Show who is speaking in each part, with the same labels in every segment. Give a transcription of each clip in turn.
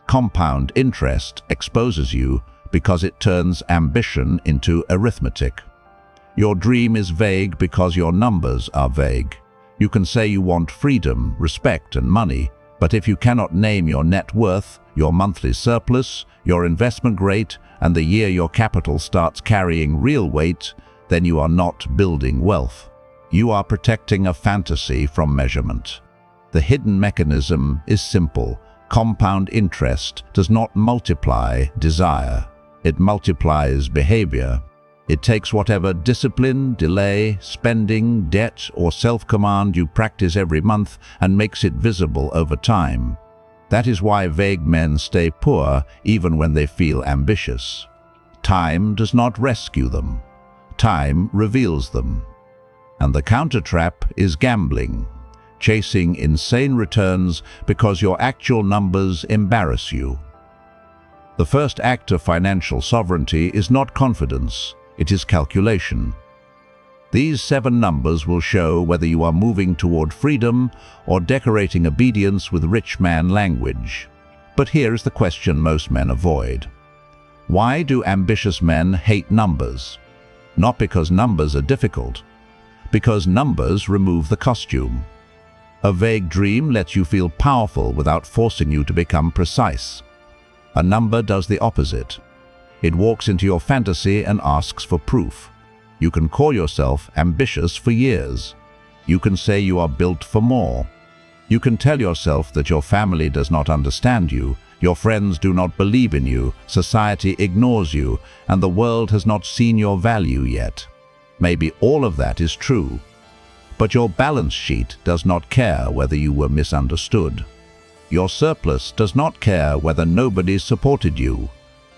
Speaker 1: Compound interest exposes you because it turns ambition into arithmetic. Your dream is vague because your numbers are vague. You can say you want freedom, respect, and money, but if you cannot name your net worth, your monthly surplus, your investment rate, and the year your capital starts carrying real weight, then you are not building wealth. You are protecting a fantasy from measurement. The hidden mechanism is simple. Compound interest does not multiply desire. It multiplies behavior. It takes whatever discipline, delay, spending, debt, or self-command you practice every month and makes it visible over time. That is why vague men stay poor even when they feel ambitious. Time does not rescue them. Time reveals them. And the counter-trap is gambling, chasing insane returns because your actual numbers embarrass you. The first act of financial sovereignty is not confidence, it is calculation. These 7 numbers will show whether you are moving toward freedom or decorating obedience with rich man language. But here is the question most men avoid. Why do ambitious men hate numbers? Not because numbers are difficult, because numbers remove the costume. A vague dream lets you feel powerful without forcing you to become precise. A number does the opposite. It walks into your fantasy and asks for proof. You can call yourself ambitious for years. You can say you are built for more. You can tell yourself that your family does not understand you, your friends do not believe in you, society ignores you, and the world has not seen your value yet. Maybe all of that is true. But your balance sheet does not care whether you were misunderstood. Your surplus does not care whether nobody supported you.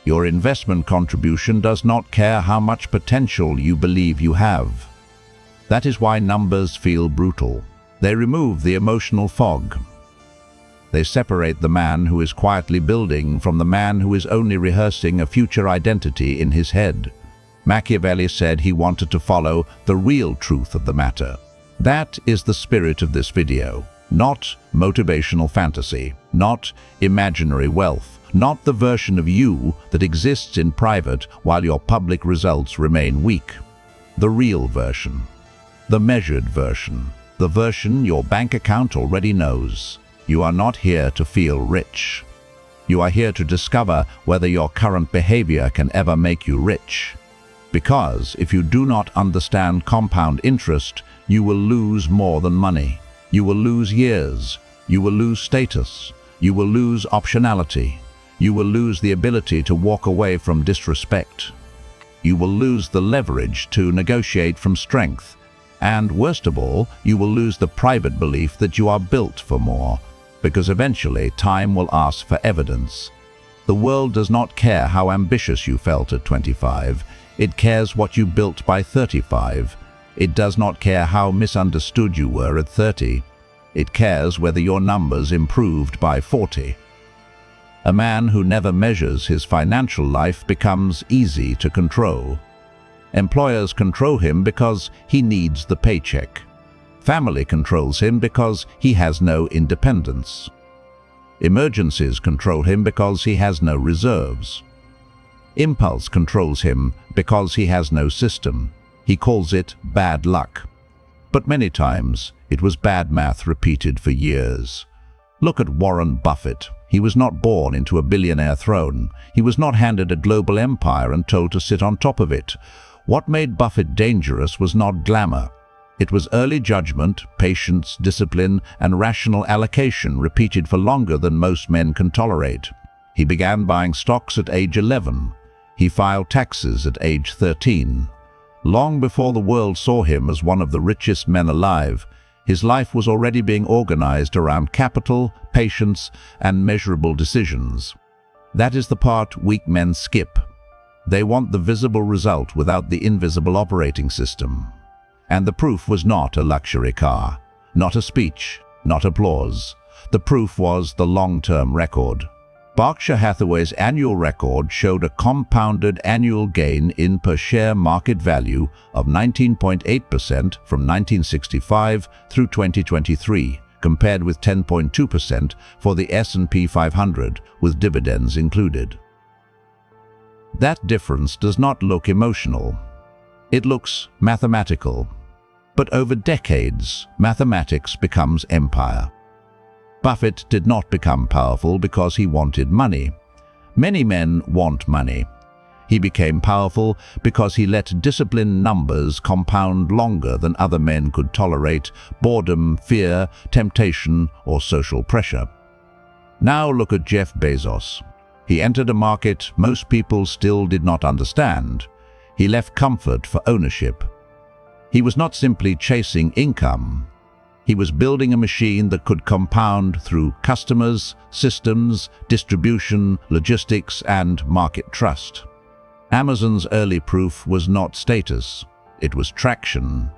Speaker 1: Your investment contribution does not care how much potential you believe you have. That is why numbers feel brutal. They remove the emotional fog. They separate the man who is quietly building from the man who is only rehearsing a future identity in his head. Machiavelli said he wanted to follow the real truth of the matter. That is the spirit of this video. Not motivational fantasy, not imaginary wealth, not the version of you that exists in private while your public results remain weak. The real version. The measured version. The version your bank account already knows. You are not here to feel rich. You are here to discover whether your current behavior can ever make you rich. Because if you do not understand compound interest, you will lose more than money. You will lose years. You will lose status. You will lose optionality. You will lose the ability to walk away from disrespect. You will lose the leverage to negotiate from strength. And worst of all, you will lose the private belief that you are built for more, because eventually time will ask for evidence. The world does not care how ambitious you felt at 25. It cares what you built by 35. It does not care how misunderstood you were at 30. It cares whether your numbers improved by 40. A man who never measures his financial life becomes easy to control. Employers control him because he needs the paycheck. Family controls him because he has no independence. Emergencies control him because he has no reserves. Impulse controls him because he has no system. He calls it bad luck. But many times, it was bad math repeated for years. Look at Warren Buffett. He was not born into a billionaire throne. He was not handed a global empire and told to sit on top of it. What made Buffett dangerous was not glamour. It was early judgment, patience, discipline, and rational allocation repeated for longer than most men can tolerate. He began buying stocks at age 11. He filed taxes at age 13. Long before the world saw him as one of the richest men alive, his life was already being organized around capital, patience, and measurable decisions. That is the part weak men skip. They want the visible result without the invisible operating system. And the proof was not a luxury car, not a speech, not applause. The proof was the long-term record. Berkshire Hathaway's annual record showed a compounded annual gain in per-share market value of 19.8% from 1965 through 2023, compared with 10.2% for the S&P 500, with dividends included. That difference does not look emotional. It looks mathematical. But over decades, mathematics becomes empire. Buffett did not become powerful because he wanted money. Many men want money. He became powerful because he let disciplined numbers compound longer than other men could tolerate boredom, fear, temptation, or social pressure. Now look at Jeff Bezos. He entered a market most people still did not understand. He left comfort for ownership. He was not simply chasing income. He was building a machine that could compound through customers, systems, distribution, logistics, and market trust. Amazon's early proof was not status, it was traction.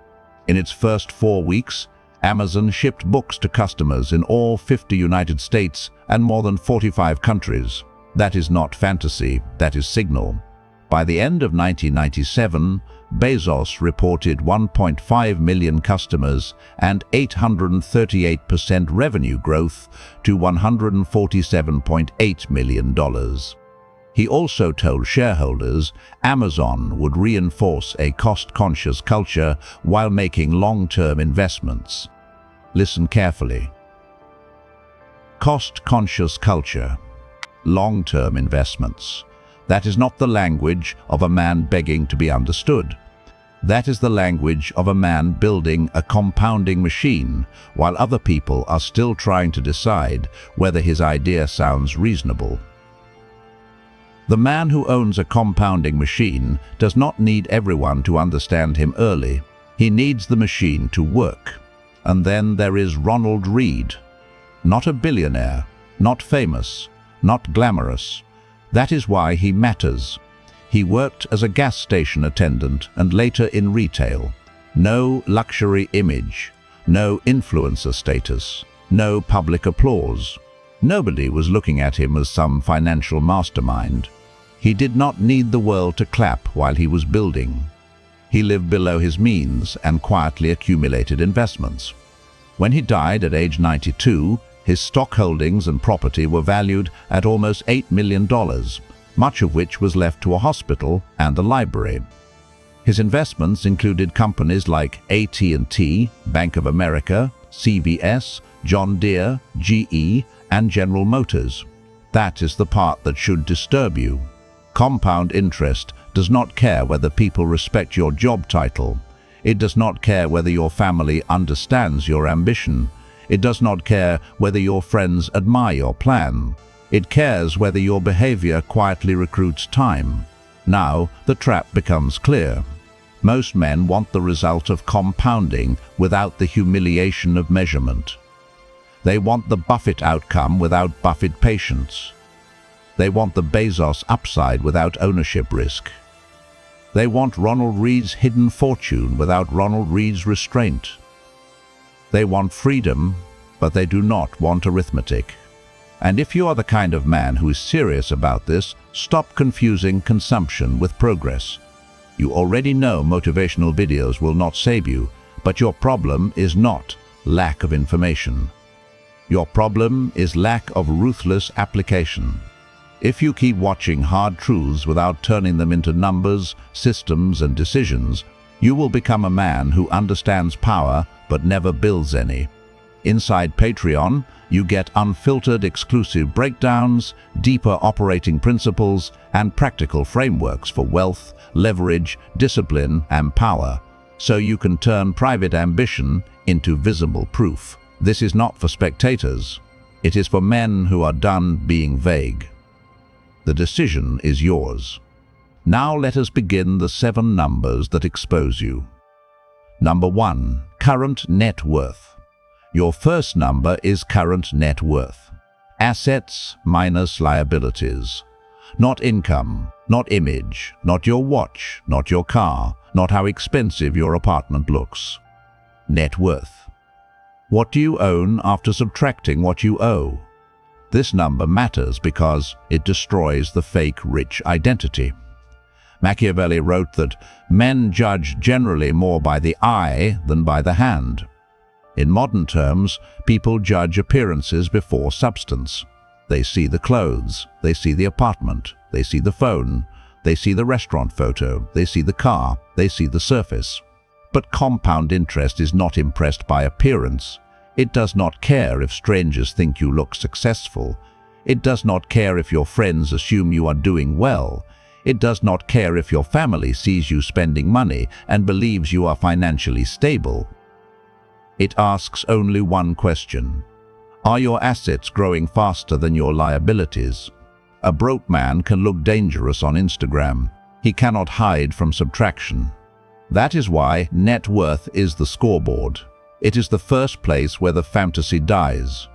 Speaker 1: In its first 4 weeks, Amazon shipped books to customers in all 50 United States and more than 45 countries. That is not fantasy, that is signal. By the end of 1997, Bezos reported 1.5 million customers and 838% revenue growth to $147.8 million. He also told shareholders Amazon would reinforce a cost-conscious culture while making long-term investments. Listen carefully. Cost-conscious culture. Long-term investments. That is not the language of a man begging to be understood. That is the language of a man building a compounding machine while other people are still trying to decide whether his idea sounds reasonable. The man who owns a compounding machine does not need everyone to understand him early. He needs the machine to work. And then there is Ronald Read. Not a billionaire, not famous, not glamorous. That is why he matters. He worked as a gas station attendant and later in retail. No luxury image, no influencer status, no public applause. Nobody was looking at him as some financial mastermind. He did not need the world to clap while he was building. He lived below his means and quietly accumulated investments. When he died at age 92, his stock holdings and property were valued at almost $8 million, much of which was left to a hospital and a library. His investments included companies like AT&T, Bank of America, CVS, John Deere, GE, and General Motors. That is the part that should disturb you. Compound interest does not care whether people respect your job title. It does not care whether your family understands your ambition. It does not care whether your friends admire your plan. It cares whether your behavior quietly recruits time. Now, the trap becomes clear. Most men want the result of compounding without the humiliation of measurement. They want the Buffett outcome without Buffett patience. They want the Bezos upside without ownership risk. They want Ronald Read's hidden fortune without Ronald Read's restraint. They want freedom, but they do not want arithmetic. And if you are the kind of man who is serious about this, stop confusing consumption with progress. You already know motivational videos will not save you, but your problem is not lack of information. Your problem is lack of ruthless application. If you keep watching hard truths without turning them into numbers, systems, and decisions, you will become a man who understands power but never builds any. Inside Patreon, you get unfiltered exclusive breakdowns, deeper operating principles, and practical frameworks for wealth, leverage, discipline, and power, so you can turn private ambition into visible proof. This is not for spectators. It is for men who are done being vague. The decision is yours. Now let us begin the 7 numbers that expose you. Number 1. Current net worth. Your first number is current net worth. Assets minus liabilities. Not income, not image, not your watch, not your car, not how expensive your apartment looks. Net worth. What do you own after subtracting what you owe? This number matters because it destroys the fake rich identity. Machiavelli wrote that men judge generally more by the eye than by the hand. In modern terms, people judge appearances before substance. They see the clothes, they see the apartment, they see the phone, they see the restaurant photo, they see the car, they see the surface. But compound interest is not impressed by appearance. It does not care if strangers think you look successful. It does not care if your friends assume you are doing well. It does not care if your family sees you spending money and believes you are financially stable. It asks only one question. Are your assets growing faster than your liabilities? A broke man can look dangerous on Instagram. He cannot hide from subtraction. That is why net worth is the scoreboard. It is the first place where the fantasy dies.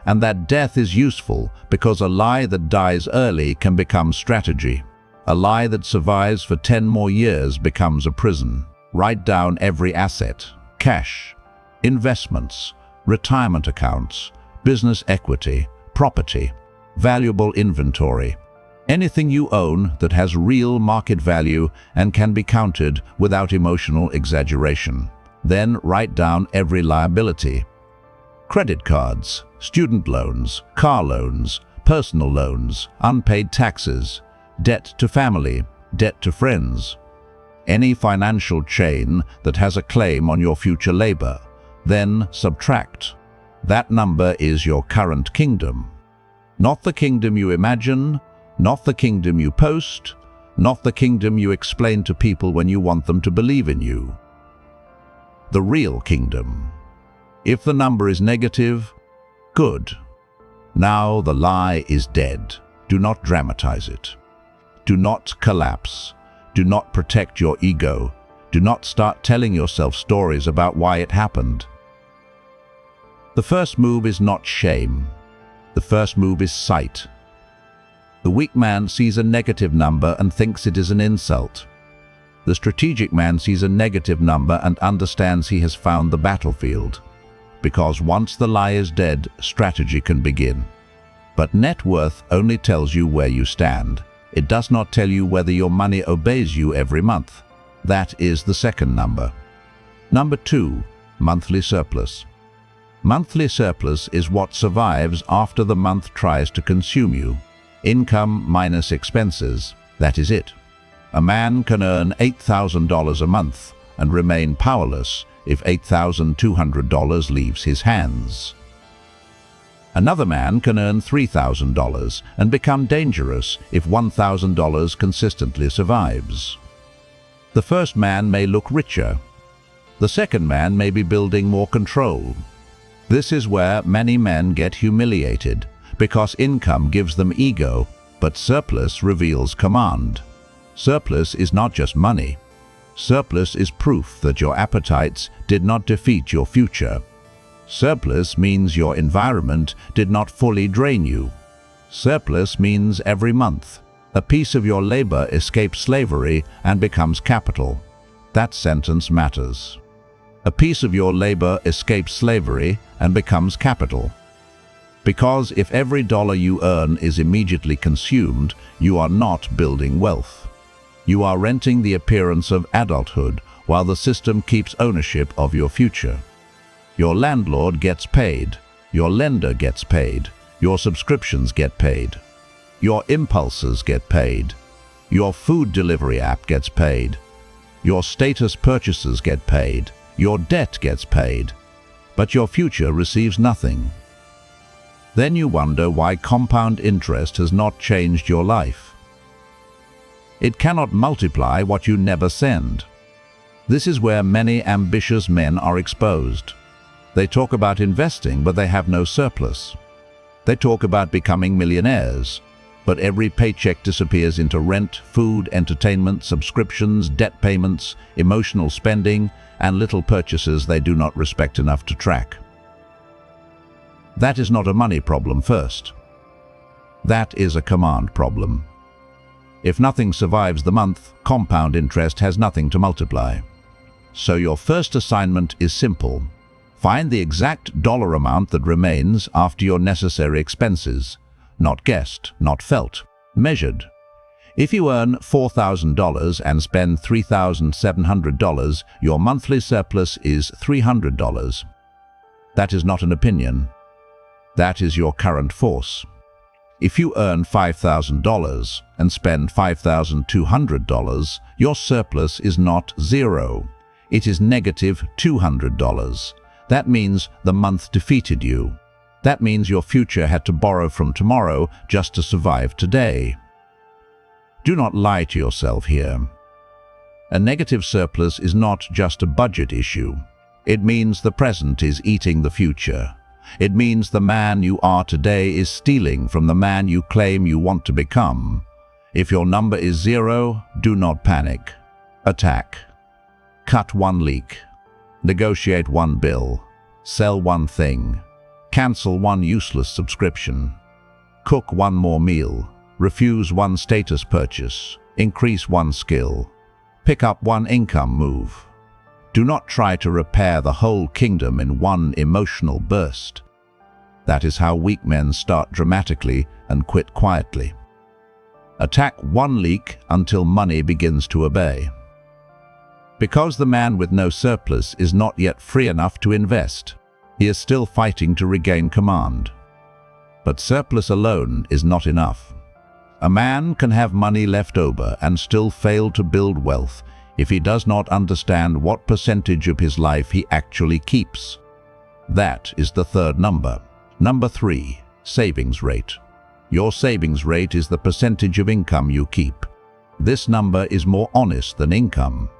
Speaker 1: And that death is useful because a lie that dies early can become strategy. A lie that survives for 10 more years becomes a prison. Write down every asset: cash, investments, retirement accounts, business equity, property, valuable inventory. Anything you own that has real market value and can be counted without emotional exaggeration. Then write down every liability: credit cards, student loans, car loans, personal loans, unpaid taxes, debt to family, debt to friends. Any financial chain that has a claim on your future labor. Then subtract. That number is your current kingdom. Not the kingdom you imagine, not the kingdom you post, not the kingdom you explain to people when you want them to believe in you. The real kingdom. If the number is negative, good. Now the lie is dead. Do not dramatize it. Do not collapse. Do not protect your ego. Do not start telling yourself stories about why it happened. The first move is not shame. The first move is sight. The weak man sees a negative number and thinks it is an insult. The strategic man sees a negative number and understands he has found the battlefield. Because once the lie is dead, strategy can begin. But net worth only tells you where you stand. It does not tell you whether your money obeys you every month. That is the second number. Number 2, monthly surplus. Monthly surplus is what survives after the month tries to consume you. Income minus expenses, that is it. A man can earn $8,000 a month and remain powerless if $8,200 leaves his hands. Another man can earn $3,000 and become dangerous if $1,000 consistently survives. The first man may look richer. The second man may be building more control. This is where many men get humiliated, because income gives them ego, but surplus reveals command. Surplus is not just money. Surplus is proof that your appetites did not defeat your future. Surplus means your environment did not fully drain you. Surplus means every month, a piece of your labor escapes slavery and becomes capital. That sentence matters. A piece of your labor escapes slavery and becomes capital. Because if every dollar you earn is immediately consumed, you are not building wealth. You are renting the appearance of adulthood while the system keeps ownership of your future. Your landlord gets paid, your lender gets paid, your subscriptions get paid, your impulses get paid, your food delivery app gets paid, your status purchases get paid, your debt gets paid, but your future receives nothing. Then you wonder why compound interest has not changed your life. It cannot multiply what you never send. This is where many ambitious men are exposed. They talk about investing, but they have no surplus. They talk about becoming millionaires, but every paycheck disappears into rent, food, entertainment, subscriptions, debt payments, emotional spending, and little purchases they do not respect enough to track. That is not a money problem first. That is a command problem. If nothing survives the month, compound interest has nothing to multiply. So your first assignment is simple. Find the exact dollar amount that remains after your necessary expenses. Not guessed, not felt, measured. If you earn $4,000 and spend $3,700, your monthly surplus is $300. That is not an opinion. That is your current force. If you earn $5,000 and spend $5,200, your surplus is not zero. It is negative $200. That means the month defeated you. That means your future had to borrow from tomorrow just to survive today. Do not lie to yourself here. A negative surplus is not just a budget issue. It means the present is eating the future. It means the man you are today is stealing from the man you claim you want to become. If your number is zero, do not panic. Attack. Cut one leak. Negotiate one bill. Sell one thing. Cancel one useless subscription. Cook one more meal. Refuse one status purchase. Increase one skill. Pick up one income move. Do not try to repair the whole kingdom in one emotional burst. That is how weak men start dramatically and quit quietly. Attack one leak until money begins to obey. Because the man with no surplus is not yet free enough to invest, he is still fighting to regain command. But surplus alone is not enough. A man can have money left over and still fail to build wealth if he does not understand what percentage of his life he actually keeps. That is the third number. Number 3, savings rate. Your savings rate is the percentage of income you keep. This number is more honest than income.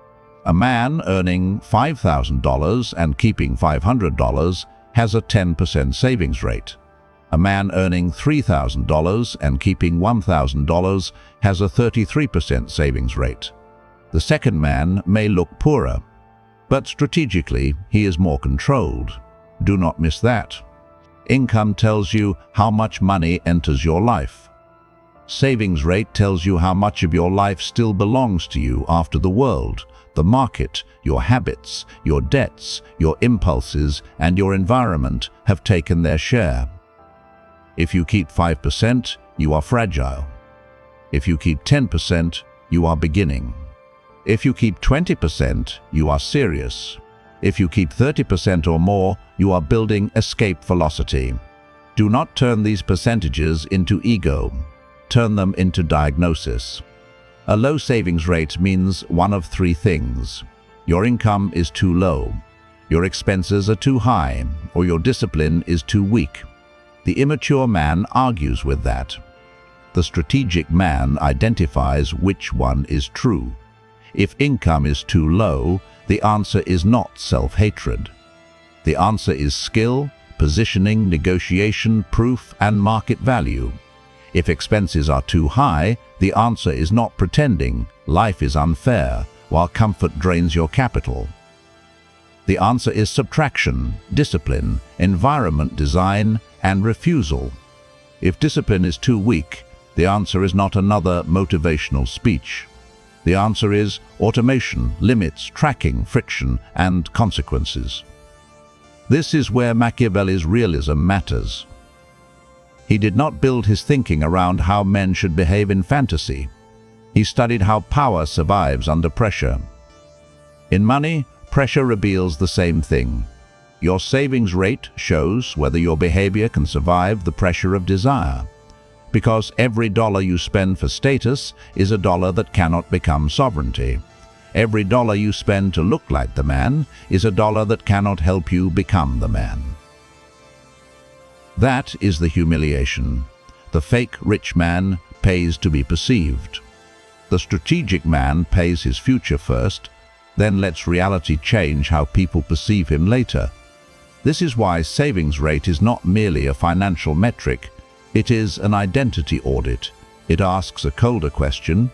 Speaker 1: A man earning $5,000 and keeping $500 has a 10% savings rate. A man earning $3,000 and keeping $1,000 has a 33% savings rate. The second man may look poorer, but strategically he is more controlled. Do not miss that. Income tells you how much money enters your life. Savings rate tells you how much of your life still belongs to you after the world, the market, your habits, your debts, your impulses, and your environment have taken their share. If you keep 5%, you are fragile. If you keep 10%, you are beginning. If you keep 20%, you are serious. If you keep 30% or more, you are building escape velocity. Do not turn these percentages into ego. Turn them into diagnosis. A low savings rate means one of 3 things. Your income is too low, your expenses are too high, or your discipline is too weak. The immature man argues with that. The strategic man identifies which one is true. If income is too low, the answer is not self-hatred. The answer is skill, positioning, negotiation, proof, and market value. If expenses are too high, the answer is not pretending life is unfair while comfort drains your capital. The answer is subtraction, discipline, environment design, and refusal. If discipline is too weak, the answer is not another motivational speech. The answer is automation, limits, tracking, friction, and consequences. This is where Machiavelli's realism matters. He did not build his thinking around how men should behave in fantasy. He studied how power survives under pressure. In money, pressure reveals the same thing. Your savings rate shows whether your behavior can survive the pressure of desire. Because every dollar you spend for status is a dollar that cannot become sovereignty. Every dollar you spend to look like the man is a dollar that cannot help you become the man. That is the humiliation. The fake rich man pays to be perceived. The strategic man pays his future first, then lets reality change how people perceive him later. This is why savings rate is not merely a financial metric. It is an identity audit. It asks a colder question.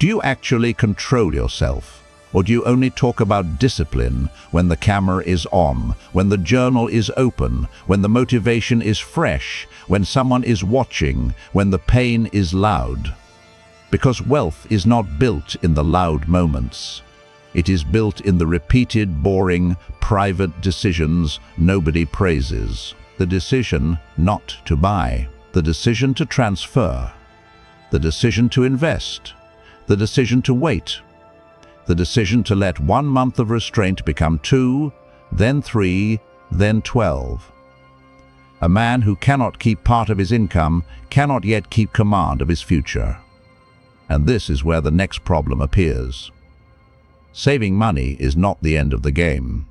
Speaker 1: Do you actually control yourself? Or do you only talk about discipline when the camera is on, when the journal is open, when the motivation is fresh, when someone is watching, when the pain is loud? Because wealth is not built in the loud moments. It is built in the repeated, boring, private decisions nobody praises. The decision not to buy. The decision to transfer, the decision to invest, the decision to wait, the decision to let 1 month of restraint become 2, then 3, then 12. A man who cannot keep part of his income cannot yet keep command of his future. And this is where the next problem appears. Saving money is not the end of the game.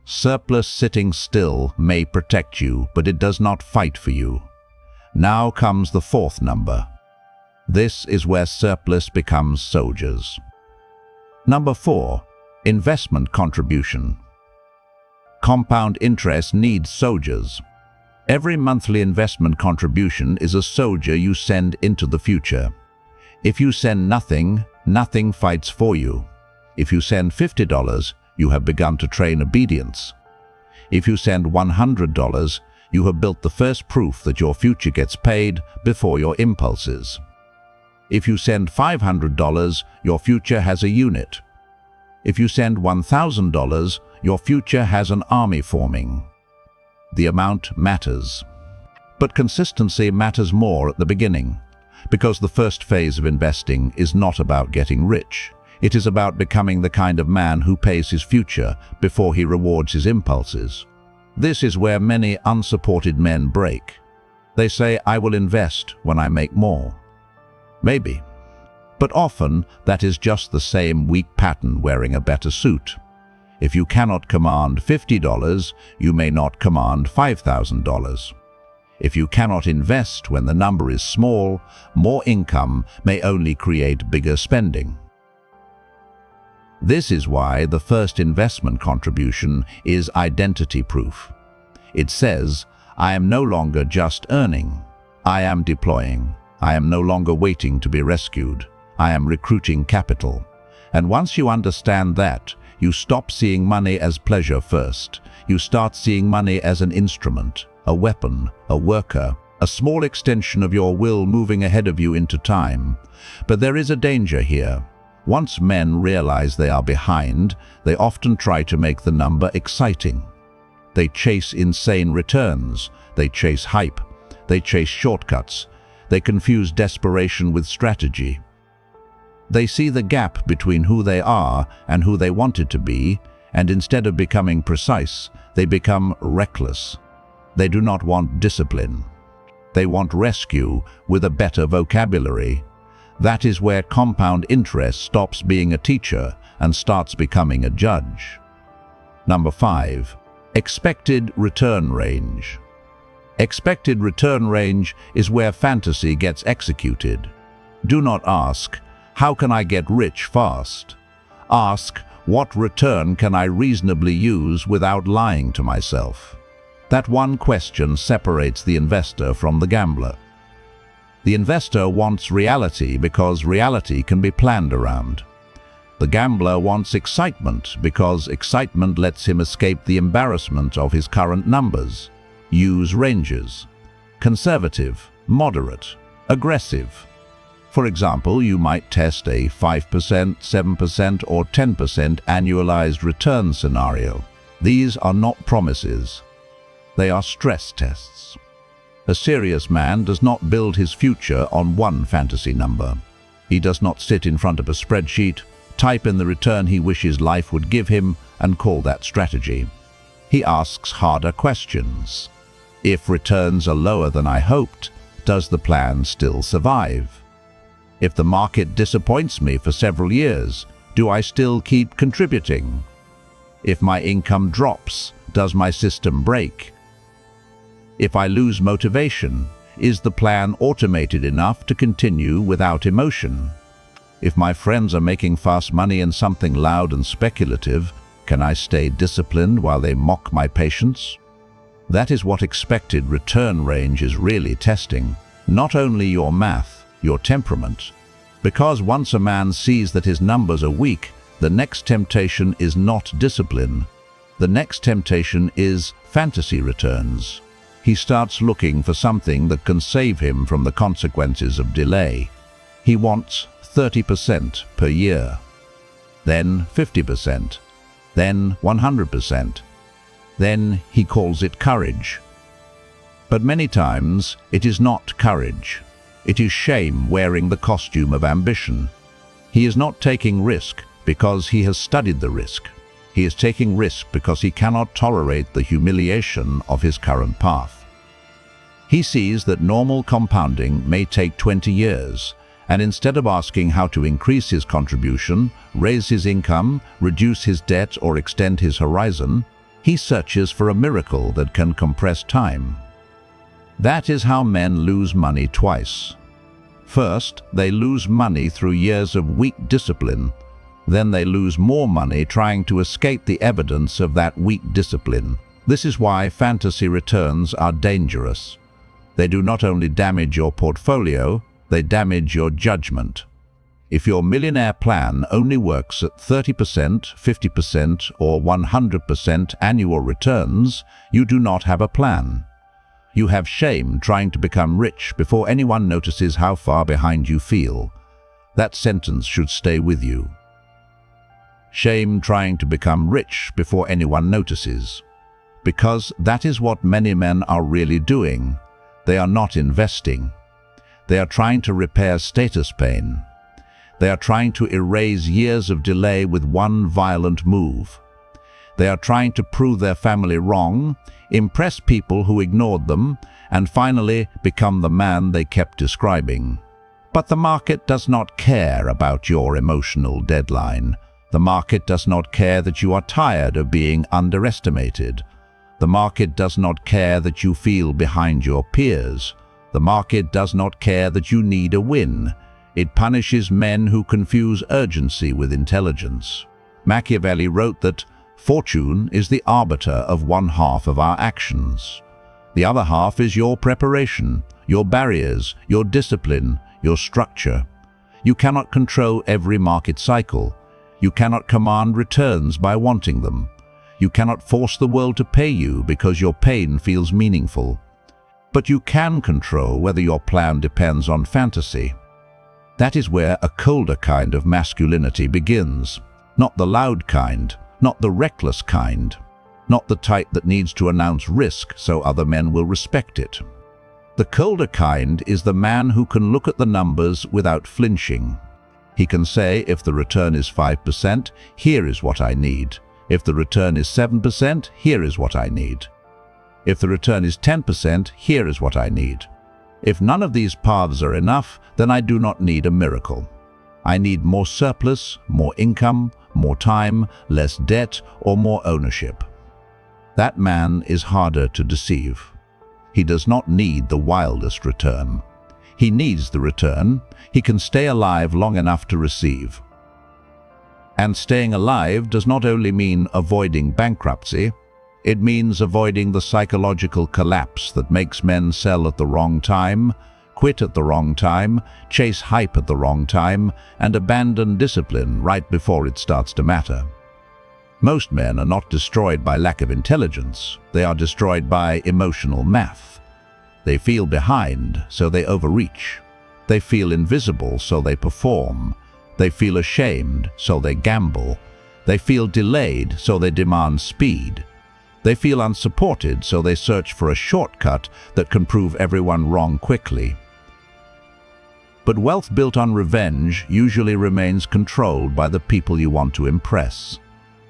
Speaker 1: Surplus sitting still may protect you, but it does not fight for you. Now comes the fourth number. This is where surplus becomes soldiers. Number 4. Investment contribution. Compound interest needs soldiers. Every monthly investment contribution is a soldier you send into the future. If you send nothing, nothing fights for you. If you send $50, you have begun to train obedience. If you send $100, you have built the first proof that your future gets paid before your impulses. If you send $500, your future has a unit. If you send $1,000, your future has an army forming. The amount matters. But consistency matters more at the beginning, because the first phase of investing is not about getting rich. It is about becoming the kind of man who pays his future before he rewards his impulses. This is where many unsupported men break. They say, I will invest when I make more. Maybe. But often that is just the same weak pattern wearing a better suit. If you cannot command $50, you may not command $5,000. If you cannot invest when the number is small, more income may only create bigger spending. This is why the first investment contribution is identity proof. It says, I am no longer just earning. I am deploying. I am no longer waiting to be rescued. I am recruiting capital. And once you understand that, you stop seeing money as pleasure first. You start seeing money as an instrument, a weapon, a worker, a small extension of your will moving ahead of you into time. But there is a danger here. Once men realize they are behind, they often try to make the number exciting. They chase insane returns. They chase hype. They chase shortcuts. They confuse desperation with strategy. They see the gap between who they are and who they wanted to be, and instead of becoming precise, they become reckless. They do not want discipline. They want rescue with a better vocabulary. That is where compound interest stops being a teacher and starts becoming a judge. Number 5. Expected return range. Expected return range is where fantasy gets executed. Do not ask, how can I get rich fast? Ask, what return can I reasonably use without lying to myself? That one question separates the investor from the gambler. The investor wants reality because reality can be planned around. The gambler wants excitement because excitement lets him escape the embarrassment of his current numbers. Use ranges: conservative, moderate, aggressive. For example, you might test a 5%, 7%, or 10% annualized return scenario. These are not promises. They are stress tests. A serious man does not build his future on one fantasy number. He does not sit in front of a spreadsheet, type in the return he wishes life would give him, and call that strategy. He asks harder questions. If returns are lower than I hoped, does the plan still survive? If the market disappoints me for several years, do I still keep contributing? If my income drops, does my system break? If I lose motivation, is the plan automated enough to continue without emotion? If my friends are making fast money in something loud and speculative, can I stay disciplined while they mock my patience? That is what expected return range is really testing. Not only your math, your temperament. Because once a man sees that his numbers are weak, the next temptation is not discipline. The next temptation is fantasy returns. He starts looking for something that can save him from the consequences of delay. He wants 30% per year, then 50%, then 100%. Then he calls it courage. But many times it is not courage. It is shame wearing the costume of ambition. He is not taking risk because he has studied the risk. He is taking risk because he cannot tolerate the humiliation of his current path. He sees that normal compounding may take 20 years, and instead of asking how to increase his contribution, raise his income, reduce his debt, or extend his horizon, he searches for a miracle that can compress time. That is how men lose money twice. First, they lose money through years of weak discipline. Then they lose more money trying to escape the evidence of that weak discipline. This is why fantasy returns are dangerous. They do not only damage your portfolio, they damage your judgment. If your millionaire plan only works at 30%, 50%, or 100% annual returns, you do not have a plan. You have shame trying to become rich before anyone notices how far behind you feel. That sentence should stay with you. Shame trying to become rich before anyone notices. Because that is what many men are really doing. They are not investing. They are trying to repair status pain. They are trying to erase years of delay with one violent move. They are trying to prove their family wrong, impress people who ignored them, and finally become the man they kept describing. But the market does not care about your emotional deadline. The market does not care that you are tired of being underestimated. The market does not care that you feel behind your peers. The market does not care that you need a win. It punishes men who confuse urgency with intelligence. Machiavelli wrote that fortune is the arbiter of one half of our actions. The other half is your preparation, your barriers, your discipline, your structure. You cannot control every market cycle. You cannot command returns by wanting them. You cannot force the world to pay you because your pain feels meaningful. But you can control whether your plan depends on fantasy. That is where a colder kind of masculinity begins. Not the loud kind, not the reckless kind, not the type that needs to announce risk so other men will respect it. The colder kind is the man who can look at the numbers without flinching. He can say, if the return is 5%, here is what I need. If the return is 7%, here is what I need. If the return is 10%, here is what I need. If none of these paths are enough, then I do not need a miracle. I need more surplus, more income, more time, less debt, or more ownership. That man is harder to deceive. He does not need the wildest return. He needs the return. He can stay alive long enough to receive. And staying alive does not only mean avoiding bankruptcy, it means avoiding the psychological collapse that makes men sell at the wrong time, quit at the wrong time, chase hype at the wrong time, and abandon discipline right before it starts to matter. Most men are not destroyed by lack of intelligence. They are destroyed by emotional math. They feel behind, so they overreach. They feel invisible, so they perform. They feel ashamed, so they gamble. They feel delayed, so they demand speed. They feel unsupported, so they search for a shortcut that can prove everyone wrong quickly. But wealth built on revenge usually remains controlled by the people you want to impress.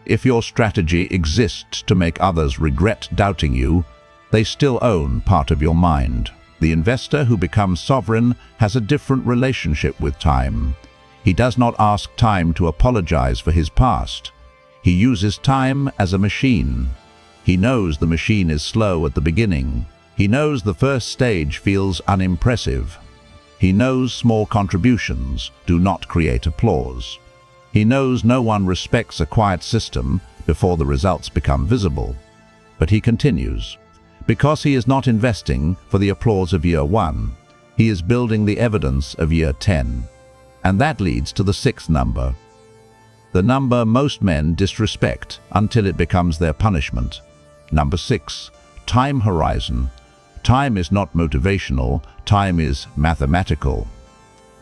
Speaker 1: If your strategy exists to make others regret doubting you, they still own part of your mind. The investor who becomes sovereign has a different relationship with time. He does not ask time to apologize for his past. He uses time as a machine. He knows the machine is slow at the beginning. He knows the first stage feels unimpressive. He knows small contributions do not create applause. He knows no one respects a quiet system before the results become visible. But he continues. Because he is not investing for the applause of year 1, he is building the evidence of year 10. And that leads to the 6th number. The number most men disrespect until it becomes their punishment. Number 6, time horizon. Time is not motivational, time is mathematical.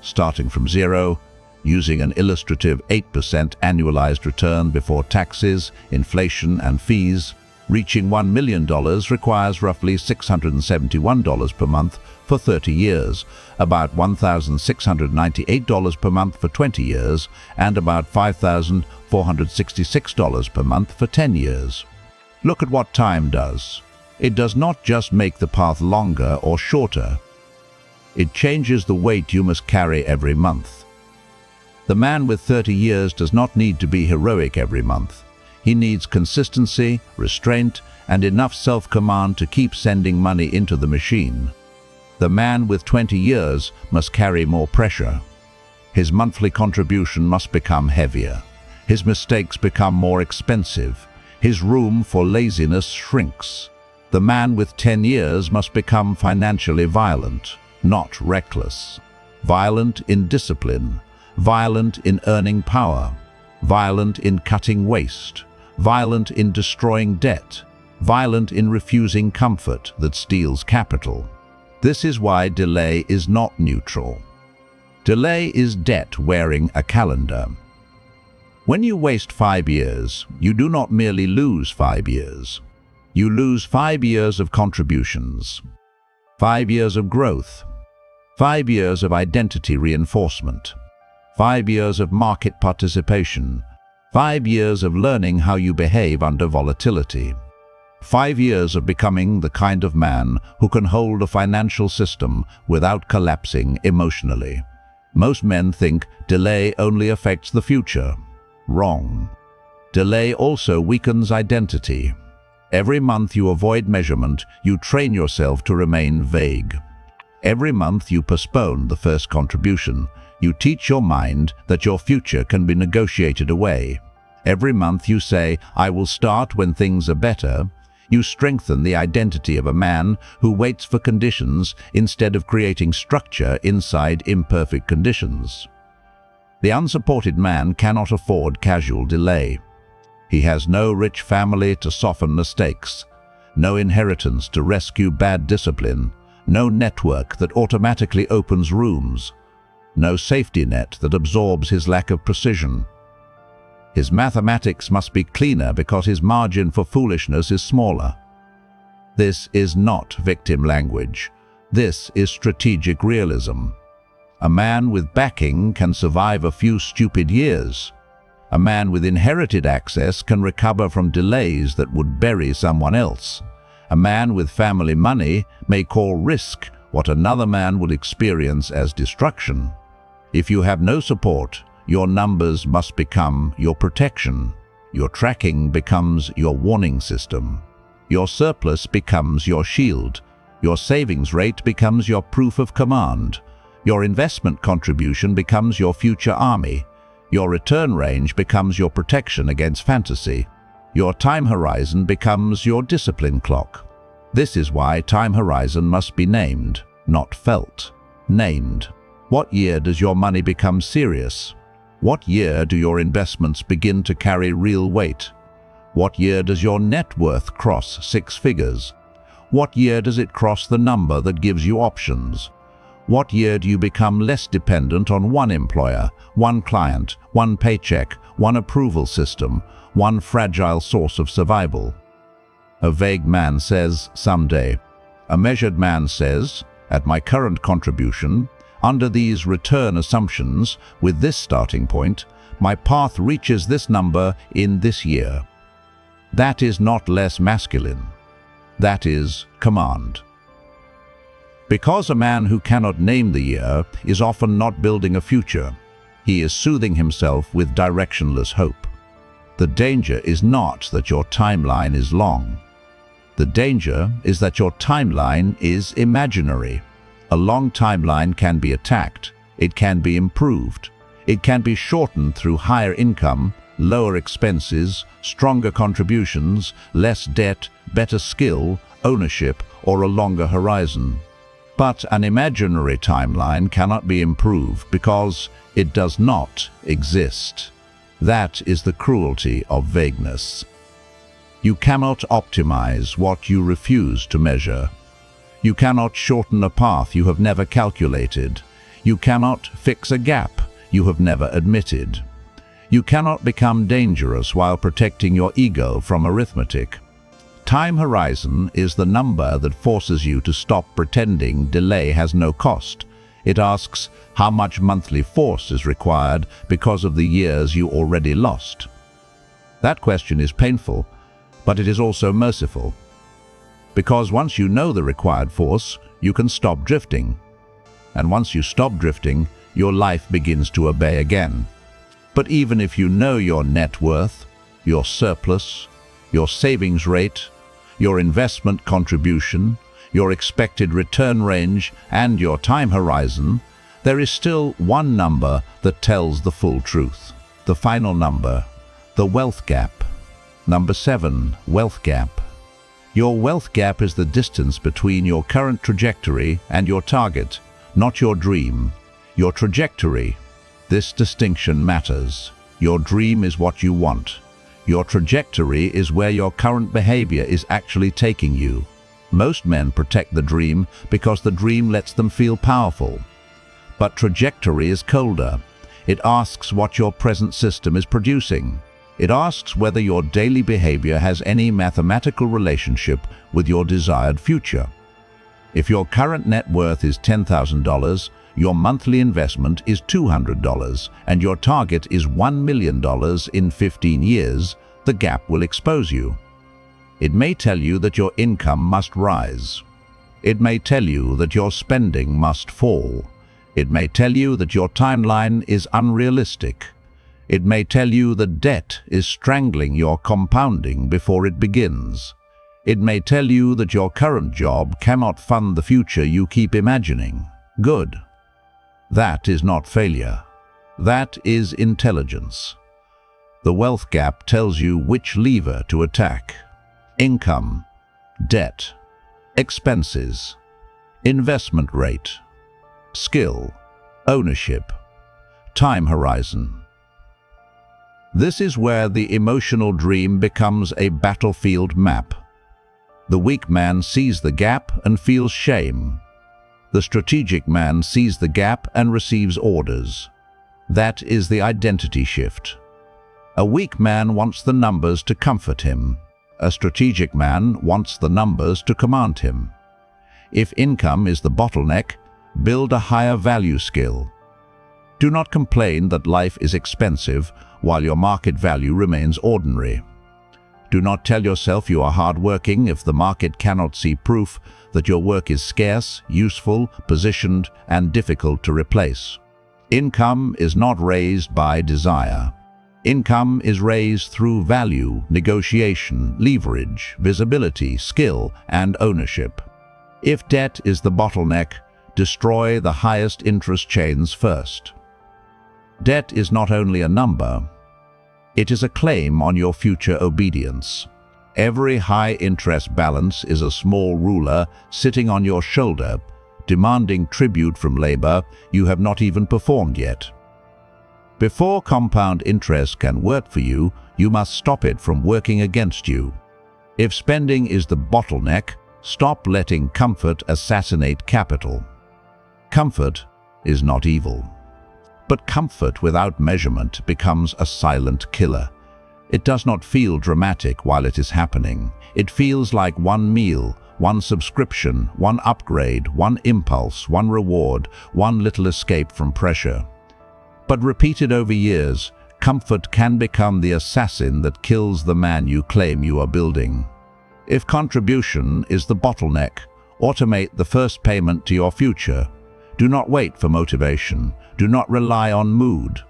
Speaker 1: Starting from 0, using an illustrative 8% annualized return before taxes, inflation, and fees, Reaching $1 million requires roughly $671 per month for 30 years, about $1,698 per month for 20 years, and about $5,466 per month for 10 years. Look at what time does. It does not just make the path longer or shorter. It changes the weight you must carry every month. The man with 30 years does not need to be heroic every month. He needs consistency, restraint, and enough self-command to keep sending money into the machine. The man with 20 years must carry more pressure. His monthly contribution must become heavier. His mistakes become more expensive. His room for laziness shrinks. The man with 10 years must become financially violent, not reckless. Violent in discipline, violent in earning power, violent in cutting waste, violent in destroying debt, violent in refusing comfort that steals capital. This is why delay is not neutral. Delay is debt wearing a calendar. When you waste 5 years, you do not merely lose 5 years. You lose 5 years of contributions, 5 years of growth, 5 years of identity reinforcement, 5 years of market participation, 5 years of learning how you behave under volatility, 5 years of becoming the kind of man who can hold a financial system without collapsing emotionally. Most men think delay only affects the future. Wrong. Delay also weakens identity. Every month you avoid measurement, you train yourself to remain vague. Every month you postpone the first contribution, you teach your mind that your future can be negotiated away. Every month you say, "I will start when things are better." You strengthen the identity of a man who waits for conditions instead of creating structure inside imperfect conditions. The unsupported man cannot afford casual delay. He has no rich family to soften mistakes, no inheritance to rescue bad discipline, no network that automatically opens rooms, no safety net that absorbs his lack of precision. His mathematics must be cleaner because his margin for foolishness is smaller. This is not victim language. This is strategic realism. A man with backing can survive a few stupid years. A man with inherited access can recover from delays that would bury someone else. A man with family money may call risk what another man would experience as destruction. If you have no support, your numbers must become your protection. Your tracking becomes your warning system. Your surplus becomes your shield. Your savings rate becomes your proof of command. Your investment contribution becomes your future army. Your return range becomes your protection against fantasy. Your time horizon becomes your discipline clock. This is why time horizon must be named, not felt. Named. What year does your money become serious? What year do your investments begin to carry real weight? What year does your net worth cross 6 figures? What year does it cross the number that gives you options? What year do you become less dependent on one employer, one client, one paycheck, one approval system, one fragile source of survival? A vague man says, "Someday." A measured man says, "At my current contribution, under these return assumptions, with this starting point, my path reaches this number in this year." That is not less masculine. That is command. Because a man who cannot name the year is often not building a future, he is soothing himself with directionless hope. The danger is not that your timeline is long. The danger is that your timeline is imaginary. A long timeline can be attacked, it can be improved, it can be shortened through higher income, lower expenses, stronger contributions, less debt, better skill, ownership, or a longer horizon. But an imaginary timeline cannot be improved because it does not exist. That is the cruelty of vagueness. You cannot optimize what you refuse to measure. You cannot shorten a path you have never calculated. You cannot fix a gap you have never admitted. You cannot become dangerous while protecting your ego from arithmetic. Time horizon is the number that forces you to stop pretending delay has no cost. It asks how much monthly force is required because of the years you already lost. That question is painful, but it is also merciful. Because once you know the required force, you can stop drifting. And once you stop drifting, your life begins to obey again. But even if you know your net worth, your surplus, your savings rate, your investment contribution, your expected return range, and your time horizon, there is still one number that tells the full truth. The final number, the wealth gap. Number 7, wealth gap. Your wealth gap is the distance between your current trajectory and your target, not your dream. Your trajectory. This distinction matters. Your dream is what you want. Your trajectory is where your current behavior is actually taking you. Most men protect the dream because the dream lets them feel powerful. But trajectory is colder. It asks what your present system is producing. It asks whether your daily behavior has any mathematical relationship with your desired future. If your current net worth is $10,000, your monthly investment is $200, and your target is $1 million in 15 years, the gap will expose you. It may tell you that your income must rise. It may tell you that your spending must fall. It may tell you that your timeline is unrealistic. It may tell you that debt is strangling your compounding before it begins. It may tell you that your current job cannot fund the future you keep imagining. Good. That is not failure. That is intelligence. The wealth gap tells you which lever to attack. Income, debt, expenses, investment rate, skill, ownership, time horizon. This is where the emotional dream becomes a battlefield map. The weak man sees the gap and feels shame. The strategic man sees the gap and receives orders. That is the identity shift. A weak man wants the numbers to comfort him. A strategic man wants the numbers to command him. If income is the bottleneck, build a higher value skill. Do not complain that life is expensive while your market value remains ordinary. Do not tell yourself you are hardworking if the market cannot see proof that your work is scarce, useful, positioned, and difficult to replace. Income is not raised by desire. Income is raised through value, negotiation, leverage, visibility, skill, and ownership. If debt is the bottleneck, destroy the highest interest chains first. Debt is not only a number, it is a claim on your future obedience. Every high-interest balance is a small ruler sitting on your shoulder, demanding tribute from labor you have not even performed yet. Before compound interest can work for you, you must stop it from working against you. If spending is the bottleneck, stop letting comfort assassinate capital. Comfort is not evil. But comfort without measurement becomes a silent killer. It does not feel dramatic while it is happening. It feels like one meal, one subscription, one upgrade, one impulse, one reward, one little escape from pressure. But repeated over years, comfort can become the assassin that kills the man you claim you are building. If contribution is the bottleneck, automate the first payment to your future. Do not wait for motivation. Do not rely on mood.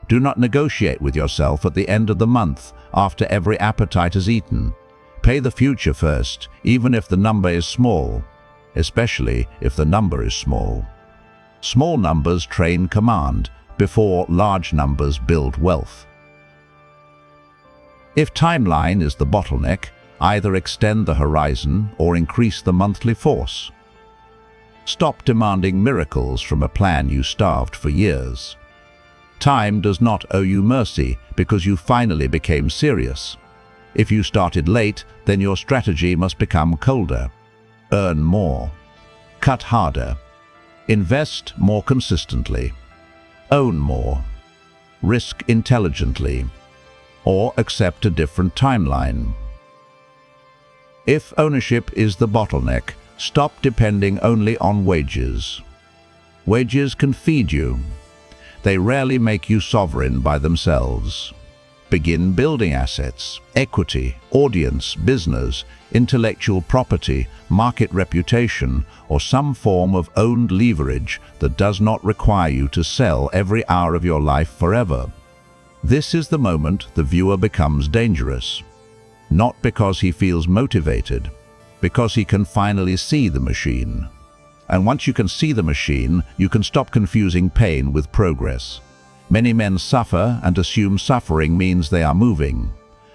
Speaker 1: Do not negotiate with yourself at the end of the month after every appetite is eaten. Pay the future first, even if the number is small, especially if the number is small. Small numbers train command before large numbers build wealth. If timeline is the bottleneck, either extend the horizon or increase the monthly force. Stop demanding miracles from a plan you starved for years. Time does not owe you mercy because you finally became serious. If you started late, then your strategy must become colder. Earn more. Cut harder. Invest more consistently. Own more. Risk intelligently. Or accept a different timeline. If ownership is the bottleneck, stop depending only on wages. Wages can feed you. They rarely make you sovereign by themselves. Begin building assets, equity, audience, business, intellectual property, market reputation, or some form of owned leverage that does not require you to sell every hour of your life forever. This is the moment the viewer becomes dangerous. Not because he feels motivated, because he can finally see the machine. And once you can see the machine, you can stop confusing pain with progress. Many men suffer and assume suffering means they are moving.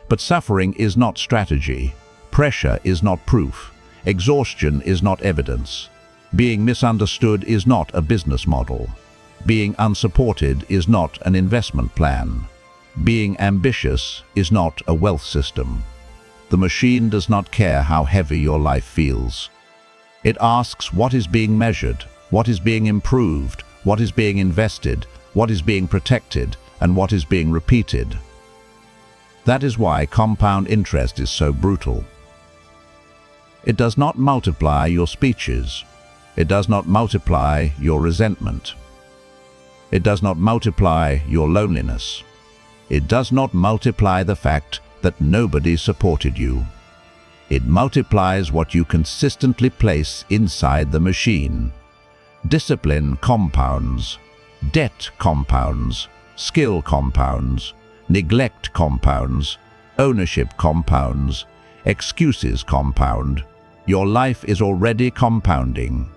Speaker 1: But suffering is not strategy. Pressure is not proof. Exhaustion is not evidence. Being misunderstood is not a business model. Being unsupported is not an investment plan. Being ambitious is not a wealth system. The machine does not care how heavy your life feels. It asks what is being measured, what is being improved, what is being invested, what is being protected, and what is being repeated. That is why compound interest is so brutal. It does not multiply your speeches. It does not multiply your resentment. It does not multiply your loneliness. It does not multiply the fact that nobody supported you. It multiplies what you consistently place inside the machine. Discipline compounds. Debt compounds. Skill compounds. Neglect compounds. Ownership compounds. Excuses compound. Your life is already compounding.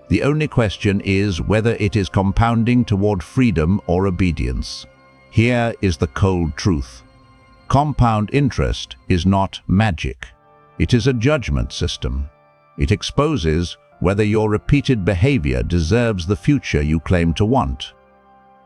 Speaker 1: The only question is whether it is compounding toward freedom or obedience. Here is the cold truth. Compound interest is not magic. It is a judgment system. It exposes whether your repeated behavior deserves the future you claim to want.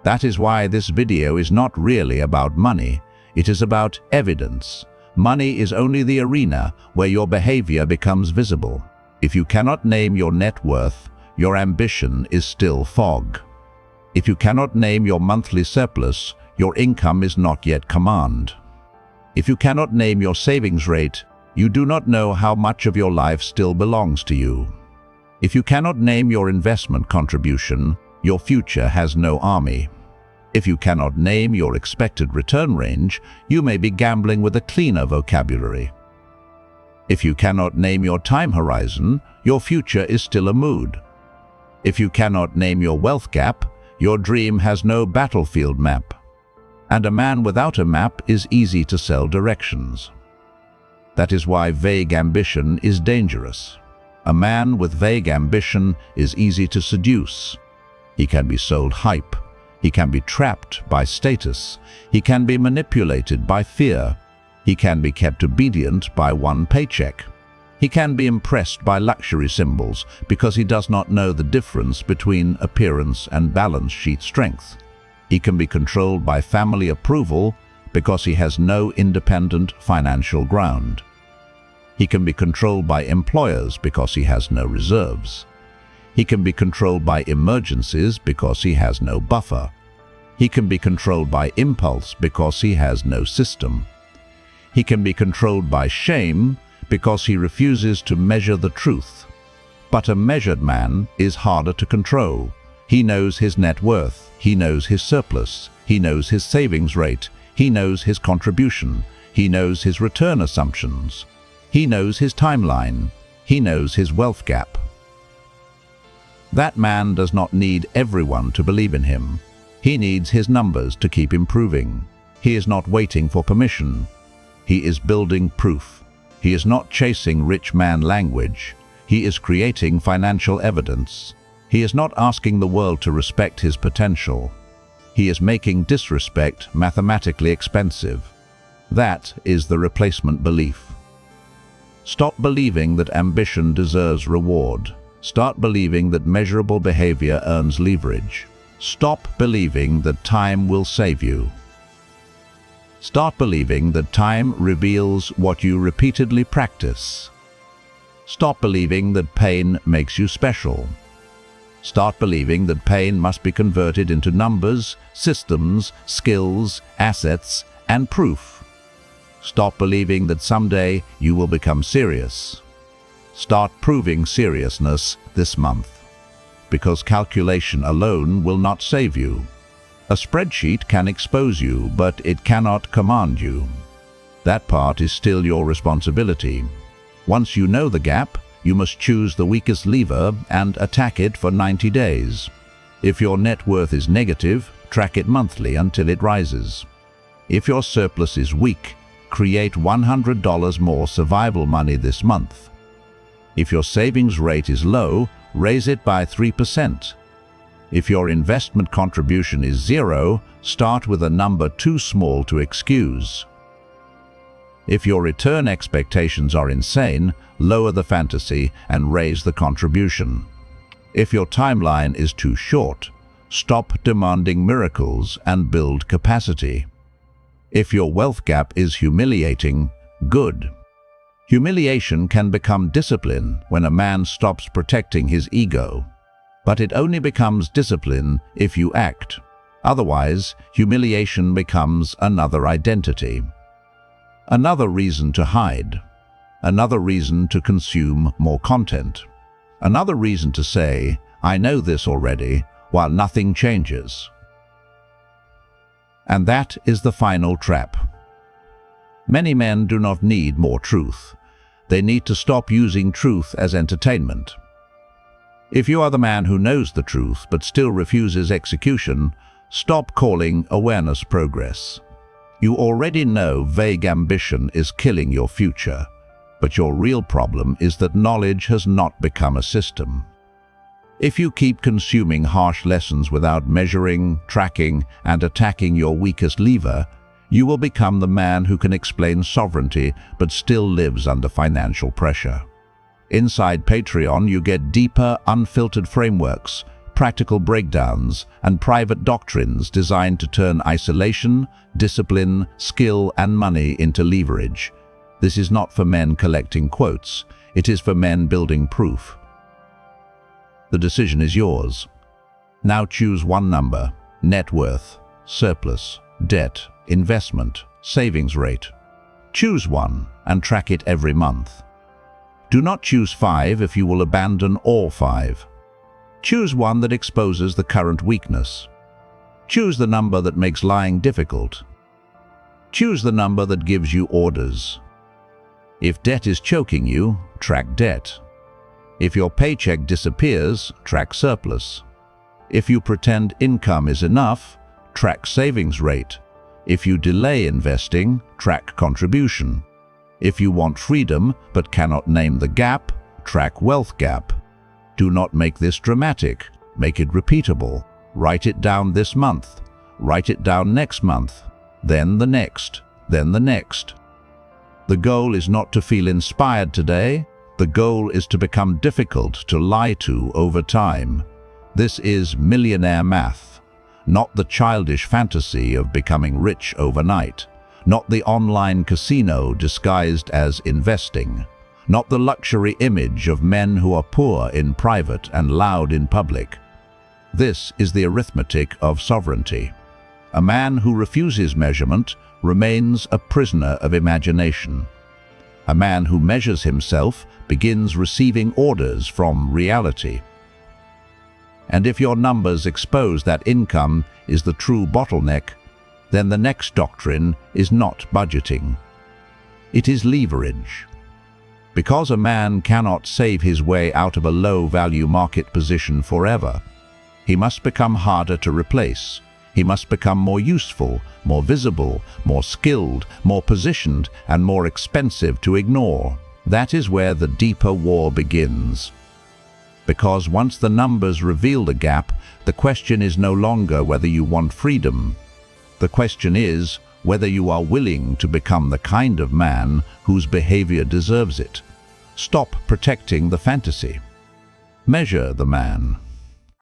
Speaker 1: That is why this video is not really about money. It is about evidence. Money is only the arena where your behavior becomes visible. If you cannot name your net worth, your ambition is still fog. If you cannot name your monthly surplus, your income is not yet command. If you cannot name your savings rate, you do not know how much of your life still belongs to you. If you cannot name your investment contribution, your future has no army. If you cannot name your expected return range, you may be gambling with a cleaner vocabulary. If you cannot name your time horizon, your future is still a mood. If you cannot name your wealth gap, your dream has no battlefield map. And a man without a map is easy to sell directions. That is why vague ambition is dangerous. A man with vague ambition is easy to seduce. He can be sold hype. He can be trapped by status. He can be manipulated by fear. He can be kept obedient by one paycheck. He can be impressed by luxury symbols because he does not know the difference between appearance and balance sheet strength. He can be controlled by family approval because he has no independent financial ground. He can be controlled by employers because he has no reserves. He can be controlled by emergencies because he has no buffer. He can be controlled by impulse because he has no system. He can be controlled by shame because he refuses to measure the truth. But a measured man is harder to control. He knows his net worth. He knows his surplus. He knows his savings rate. He knows his contribution. He knows his return assumptions. He knows his timeline. He knows his wealth gap. That man does not need everyone to believe in him. He needs his numbers to keep improving. He is not waiting for permission. He is building proof. He is not chasing rich man language. He is creating financial evidence. He is not asking the world to respect his potential. He is making disrespect mathematically expensive. That is the replacement belief. Stop believing that ambition deserves reward. Start believing that measurable behavior earns leverage. Stop believing that time will save you. Start believing that time reveals what you repeatedly practice. Stop believing that pain makes you special. Start believing that pain must be converted into numbers, systems, skills, assets, and proof. Stop believing that someday you will become serious. Start proving seriousness this month, because calculation alone will not save you. A spreadsheet can expose you, but it cannot command you. That part is still your responsibility. Once you know the gap, you must choose the weakest lever and attack it for 90 days. If your net worth is negative, track it monthly until it rises. If your surplus is weak, create $100 more survival money this month. If your savings rate is low, raise it by 3%. If your investment contribution is 0, start with a number too small to excuse. If your return expectations are insane, lower the fantasy and raise the contribution. If your timeline is too short, stop demanding miracles and build capacity. If your wealth gap is humiliating, good. Humiliation can become discipline when a man stops protecting his ego. But it only becomes discipline if you act. Otherwise, humiliation becomes another identity. Another reason to hide. Another reason to consume more content. Another reason to say, "I know this already," while nothing changes. And that is the final trap. Many men do not need more truth. They need to stop using truth as entertainment. If you are the man who knows the truth but still refuses execution, stop calling awareness progress. You already know vague ambition is killing your future, but your real problem is that knowledge has not become a system. If you keep consuming harsh lessons without measuring, tracking, and attacking your weakest lever, you will become the man who can explain sovereignty but still lives under financial pressure. Inside Patreon, you get deeper, unfiltered frameworks, practical breakdowns, and private doctrines designed to turn isolation, discipline, skill, and money into leverage. This is not for men collecting quotes. It is for men building proof. The decision is yours. Now choose one number: net worth, surplus, debt, investment, savings rate. Choose one and track it every month. Do not choose 5 if you will abandon all 5. Choose one that exposes the current weakness. Choose the number that makes lying difficult. Choose the number that gives you orders. If debt is choking you, track debt. If your paycheck disappears, track surplus. If you pretend income is enough, track savings rate. If you delay investing, track contribution. If you want freedom but cannot name the gap, track wealth gap. Do not make this dramatic. Make it repeatable. Write it down this month. Write it down next month. Then the next. Then the next. The goal is not to feel inspired today. The goal is to become difficult to lie to over time. This is millionaire math, not the childish fantasy of becoming rich overnight. Not the online casino disguised as investing. Not the luxury image of men who are poor in private and loud in public. This is the arithmetic of sovereignty. A man who refuses measurement remains a prisoner of imagination. A man who measures himself begins receiving orders from reality. And if your numbers expose that income is the true bottleneck, then the next doctrine is not budgeting. It is leverage. Because a man cannot save his way out of a low-value market position forever, he must become harder to replace. He must become more useful, more visible, more skilled, more positioned, and more expensive to ignore. That is where the deeper war begins. Because once the numbers reveal the gap, the question is no longer whether you want freedom. The question is whether you are willing to become the kind of man whose behavior deserves it. Stop protecting the fantasy. Measure the man.